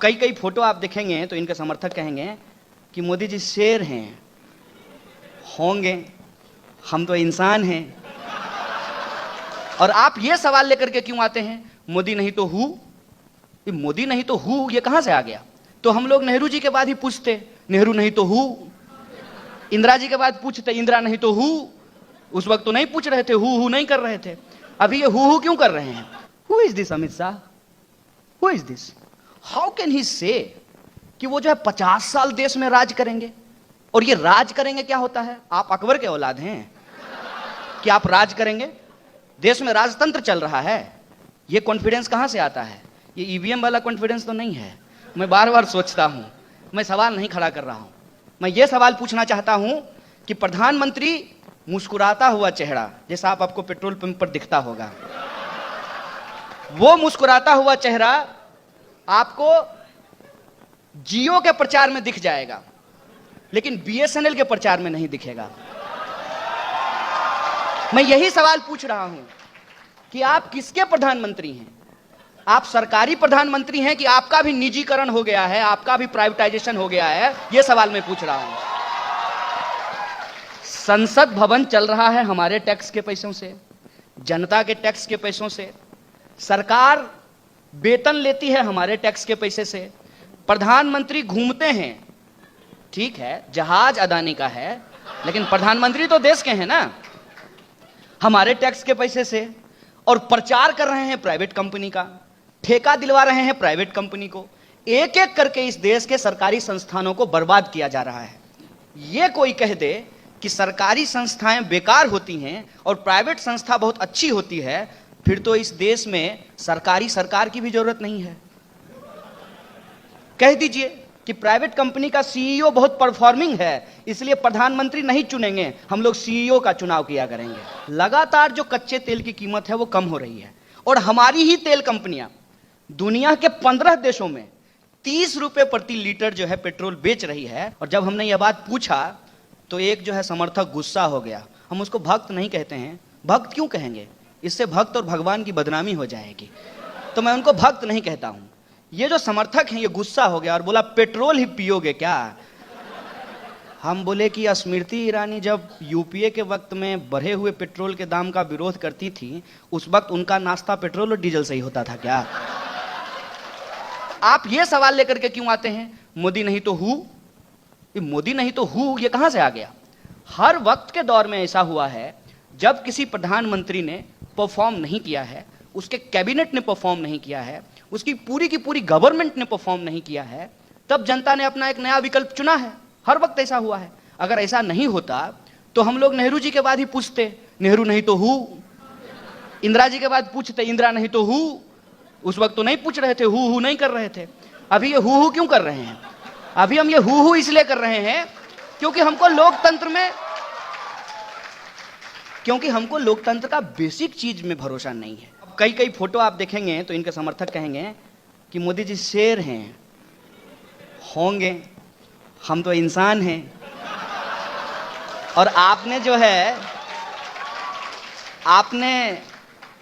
कई कई फोटो आप देखेंगे तो इनके समर्थक कहेंगे कि मोदी जी शेर हैं, होंगे, हम तो इंसान हैं। और आप ये सवाल लेकर के क्यों आते हैं, मोदी नहीं तो हु? मोदी नहीं तो हु ये कहां से आ गया? तो हम लोग नेहरू जी के बाद ही पूछते, नेहरू नहीं तो हु। इंदिरा जी के बाद पूछते, इंदिरा नहीं तो हु। उस वक्त तो नहीं पूछ रहे थे, हु नहीं कर रहे थे। अभी ये हु क्यों कर रहे हैं? Who is this Amit Shah? Who is this? How can he से कि वो जो है 50 साल देश में राज करेंगे? और ये राज करेंगे क्या होता है? आप अकबर के औलाद हैं कि आप राज करेंगे? देश में राजतंत्र चल रहा है। ये कॉन्फिडेंस कहां से आता है? ये ईवीएम वाला कॉन्फिडेंस तो नहीं है। मैं बार बार सोचता हूं, मैं सवाल नहीं खड़ा कर रहा हूं। मैं ये सवाल पूछना चाहता हूं कि प्रधानमंत्री मुस्कुराता हुआ चेहरा, जैसा आपको पेट्रोल पंप पर दिखता होगा, वो मुस्कुराता हुआ चेहरा आपको जियो के प्रचार में दिख जाएगा, लेकिन बीएसएनएल के प्रचार में नहीं दिखेगा। मैं यही सवाल पूछ रहा हूं कि आप किसके प्रधानमंत्री हैं? आप सरकारी प्रधानमंत्री हैं कि आपका भी निजीकरण हो गया है, आपका भी प्राइवेटाइजेशन हो गया है? यह सवाल मैं पूछ रहा हूं। संसद भवन चल रहा है हमारे टैक्स के पैसों से, जनता के टैक्स के पैसों से। सरकार वेतन लेती है हमारे टैक्स के पैसे से। प्रधानमंत्री घूमते हैं, ठीक है, जहाज अदानी का है, लेकिन प्रधानमंत्री तो देश के हैं ना, हमारे टैक्स के पैसे से। और प्रचार कर रहे हैं प्राइवेट कंपनी का, ठेका दिलवा रहे हैं प्राइवेट कंपनी को। एक एक करके इस देश के सरकारी संस्थानों को बर्बाद किया जा रहा है। यह कोई कह दे कि सरकारी संस्थाएं बेकार होती हैं और प्राइवेट संस्था बहुत अच्छी होती है, फिर तो इस देश में सरकार की भी जरूरत नहीं है। कह दीजिए कि प्राइवेट कंपनी का सीईओ बहुत परफॉर्मिंग है, इसलिए प्रधानमंत्री नहीं चुनेंगे, हम लोग सीईओ का चुनाव किया करेंगे। लगातार जो कच्चे तेल की कीमत है वो कम हो रही है, और हमारी ही तेल कंपनियां दुनिया के 15 देशों में 30 रुपए प्रति लीटर जो है पेट्रोल बेच रही है। और जब हमने यह बात पूछा तो एक जो है समर्थक गुस्सा हो गया। हम उसको भक्त नहीं कहते हैं, भक्त क्यों कहेंगे? इससे भक्त और भगवान की बदनामी हो जाएगी, तो मैं उनको भक्त नहीं कहता हूं। ये जो समर्थक हैं ये गुस्सा हो गया और बोला पेट्रोल ही पियोगे क्या? हम बोले कि स्मृति ईरानी जब यूपीए के वक्त में बढ़े हुए पेट्रोल के दाम का विरोध करती थी, उस वक्त उनका नाश्ता पेट्रोल और डीजल से ही होता था क्या? आप ये सवाल लेकर के क्यों आते हैं, मोदी नहीं तो हु? मोदी नहीं तो हु ये कहां से आ गया? हर वक्त के दौर में ऐसा हुआ है, जब किसी प्रधानमंत्री ने परफॉर्म नहीं किया है, उसके कैबिनेट ने परफॉर्म नहीं किया है, उसकी पूरी की पूरी गवर्नमेंट ने परफॉर्म नहीं किया है, तब जनता ने अपना एक नया विकल्प चुना है। हर वक्त ऐसा हुआ है। अगर ऐसा नहीं होता तो हम लोग नेहरू जी के बाद ही पूछते, नेहरू नहीं तो हु। इंदिरा जी के बाद पूछते, इंदिरा नहीं तो हु। उस वक्त तो नहीं पूछ रहे थे, हु नहीं कर रहे थे। अभी ये हु क्यों कर रहे हैं? अभी हम ये हु इसलिए कर रहे हैं क्योंकि हमको लोकतंत्र का बेसिक चीज में भरोसा नहीं है। कई कई फोटो आप देखेंगे तो इनके समर्थक कहेंगे कि मोदी जी शेर हैं, होंगे, हम तो इंसान हैं। और आपने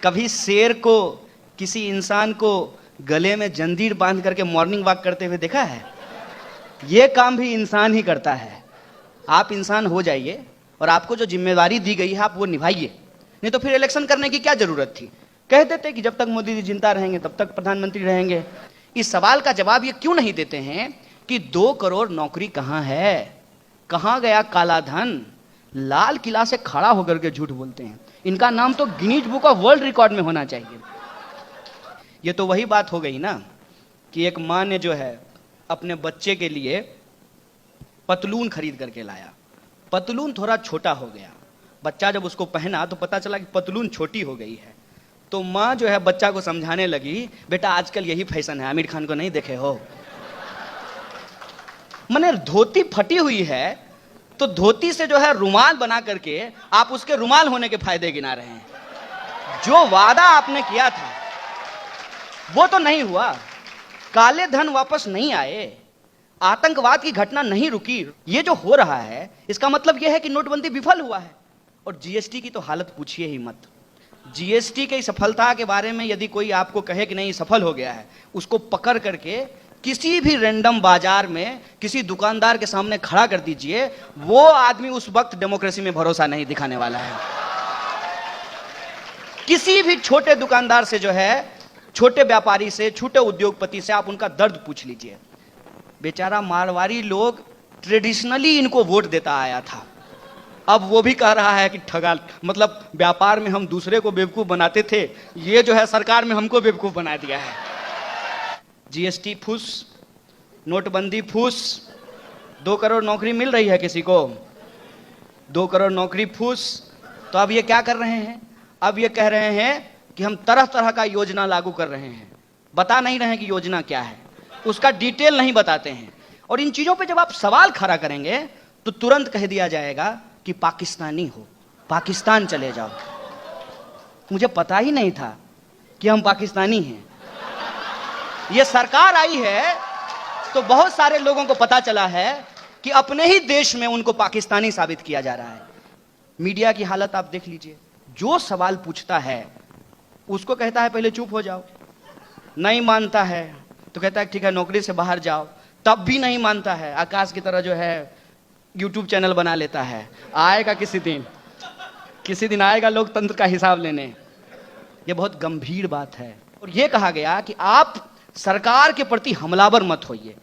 कभी शेर को, किसी इंसान को गले में जंजीर बांध करके मॉर्निंग वॉक करते हुए देखा है? यह काम भी इंसान ही करता है। आप इंसान हो जाइए और आपको जो जिम्मेदारी दी गई है आप वो निभाइए, नहीं तो फिर इलेक्शन करने की क्या जरूरत थी? कह देते कि जब तक मोदी जी जिंदा रहेंगे तब तक प्रधानमंत्री रहेंगे। इस सवाल का जवाब ये क्यों नहीं देते हैं कि 2 करोड़ नौकरी कहां है, कहां गया काला धन? लाल किला से खड़ा होकर के झूठ बोलते हैं। इनका नाम तो Guinness book of world record में होना चाहिए। ये तो वही बात हो गई ना कि एक मां ने जो है अपने बच्चे के लिए पतलून खरीद करके लाया, पतलून थोड़ा छोटा हो गया, बच्चा जब उसको पहना तो पता चला कि पतलून छोटी हो गई है। तो माँ जो है बच्चा को समझाने लगी, बेटा आजकल यही फैशन है, आमिर खान को नहीं देखे हो? माने धोती फटी हुई है तो धोती से जो है रुमाल बना करके आप उसके रुमाल होने के फायदे गिना रहे हैं। जो वादा आपने किया था वो तो नहीं हुआ, काले धन वापस नहीं आए, आतंकवाद की घटना नहीं रुकी। ये जो हो रहा है इसका मतलब यह है कि नोटबंदी विफल हुआ है। और जीएसटी की तो हालत पूछिए ही मत। जीएसटी की सफलता के बारे में यदि कोई आपको कहे कि नहीं सफल हो गया है, उसको पकड़ करके किसी भी रैंडम बाजार में किसी दुकानदार के सामने खड़ा कर दीजिए, वो आदमी उस वक्त डेमोक्रेसी में भरोसा नहीं दिखाने वाला है। किसी भी छोटे दुकानदार से जो है, छोटे व्यापारी से, छोटे उद्योगपति से आप उनका दर्द पूछ लीजिए। बेचारा मारवाड़ी लोग ट्रेडिशनली इनको वोट देता आया था, अब वो भी कह रहा है कि ठगा, मतलब व्यापार में हम दूसरे को बेवकूफ बनाते थे, ये जो है सरकार में हमको बेवकूफ बना दिया है। जीएसटी फूस, नोटबंदी फूस, 2 करोड़ नौकरी मिल रही है किसी को, 2 करोड़ नौकरी फूस। तो अब ये क्या कर रहे हैं, अब ये कह रहे हैं कि हम तरह तरह का योजना लागू कर रहे हैं, बता नहीं रहे हैं कि योजना क्या है, उसका डिटेल नहीं बताते हैं। और इन चीजों पे जब आप सवाल खड़ा करेंगे तो तुरंत कह दिया जाएगा कि पाकिस्तानी हो, पाकिस्तान चले जाओ। मुझे पता ही नहीं था कि हम पाकिस्तानी हैं। ये सरकार आई है तो बहुत सारे लोगों को पता चला है कि अपने ही देश में उनको पाकिस्तानी साबित किया जा रहा है। मीडिया की हालत आप देख लीजिए, जो सवाल पूछता है उसको कहता है पहले चुप हो जाओ, नहीं मानता है तो कहता है ठीक है नौकरी से बाहर जाओ, तब भी नहीं मानता है, आकाश की तरह जो है यूट्यूब चैनल बना लेता है। आएगा किसी दिन आएगा लोकतंत्र का हिसाब लेने। ये बहुत गंभीर बात है। और ये कहा गया कि आप सरकार के प्रति हमलावर मत होइए,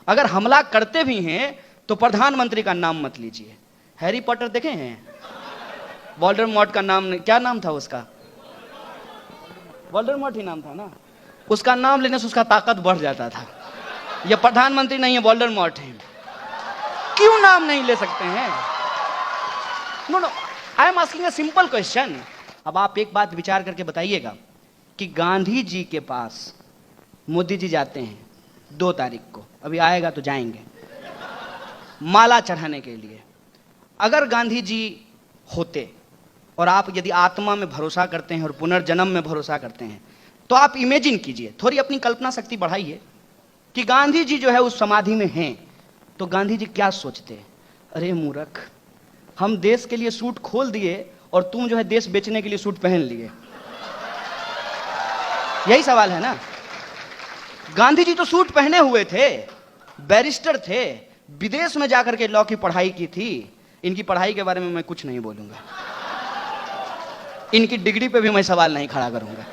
अगर हमला करते भी हैं तो प्रधानमंत्री का नाम मत लीजिए। हैरी पॉटर देखे हैं, वोल्डेमॉर्ट का नाम, क्या नाम था उसका, वोल्डेमॉर्ट ही नाम था ना, उसका नाम लेने से उसका ताकत बढ़ जाता था। ये प्रधानमंत्री नहीं है, वोल्डेमॉर्ट है। क्यों नाम नहीं ले सकते हैं? No, I am asking a simple question. अब आप एक बात विचार करके बताइएगा कि गांधी जी के पास मोदी जी जाते हैं 2 तारीख को, अभी आएगा तो जाएंगे, माला चढ़ाने के लिए। अगर गांधी जी होते और आप यदि आत्मा में भरोसा करते हैं और पुनर्जन्म में भरोसा करते हैं तो आप इमेजिन कीजिए, थोड़ी अपनी कल्पना शक्ति बढ़ाइए कि गांधी जी जो है उस समाधि में हैं, तो गांधी जी क्या सोचते हैं? अरे मूर्ख, हम देश के लिए सूट खोल दिए और तुम जो है देश बेचने के लिए सूट पहन लिए। यही सवाल है ना। गांधी जी तो सूट पहने हुए थे, बैरिस्टर थे, विदेश में जाकर के लॉ की पढ़ाई की थी। इनकी पढ़ाई के बारे में मैं कुछ नहीं बोलूंगा, इनकी डिग्री पे भी मैं सवाल नहीं खड़ा करूंगा।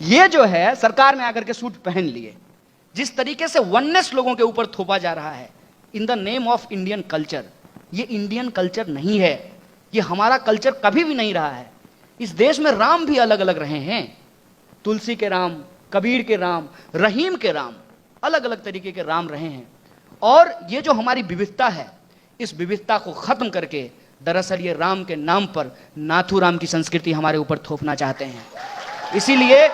ये जो है सरकार में आकर के सूट पहन लिए, जिस तरीके से वननेस लोगों के ऊपर थोपा जा रहा है in the name of Indian culture, ये इंडियन कल्चर नहीं है, ये हमारा कल्चर कभी भी नहीं रहा है। इस देश में राम भी अलग अलग रहे हैं, तुलसी के राम, कबीर के राम, रहीम के राम, अलग अलग तरीके के राम रहे हैं। और ये जो हमारी विविधता है, इस विविधता को खत्म करके दरअसल ये राम के नाम पर नाथूराम की संस्कृति हमारे ऊपर थोपना चाहते हैं। इसीलिए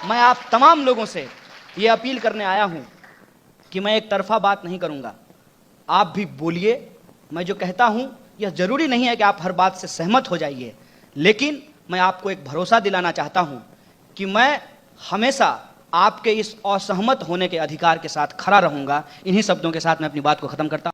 मैं आप तमाम लोगों से ये अपील करने आया हूं कि मैं एक तरफा बात नहीं करूंगा, आप भी बोलिए। मैं जो कहता हूं यह जरूरी नहीं है कि आप हर बात से सहमत हो जाइए, लेकिन मैं आपको एक भरोसा दिलाना चाहता हूं कि मैं हमेशा आपके इस असहमत होने के अधिकार के साथ खड़ा रहूंगा। इन्हीं शब्दों के साथ मैं अपनी बात को खत्म करता हूं।